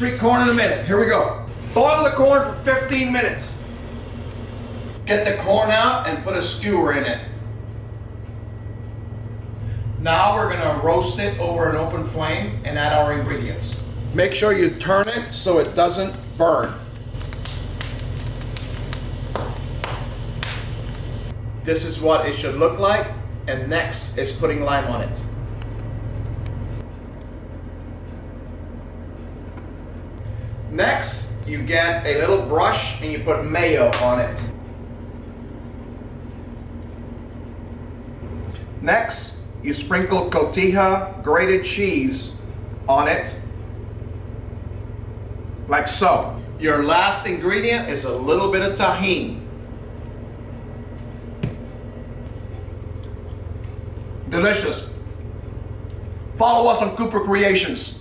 Sweet corn in a minute. Here we go. Boil the corn for 15 minutes. Get the corn out and put a skewer in it. Now we're gonna roast it over an open flame and add our ingredients. Make sure you turn it so it doesn't burn. This is what it should look like, and next is putting lime on it. Next, you get a little brush and you put mayo on it. Next, you sprinkle cotija grated cheese on it, like so. Your last ingredient is a little bit of tahini. Delicious. Follow us on Cooper Creations.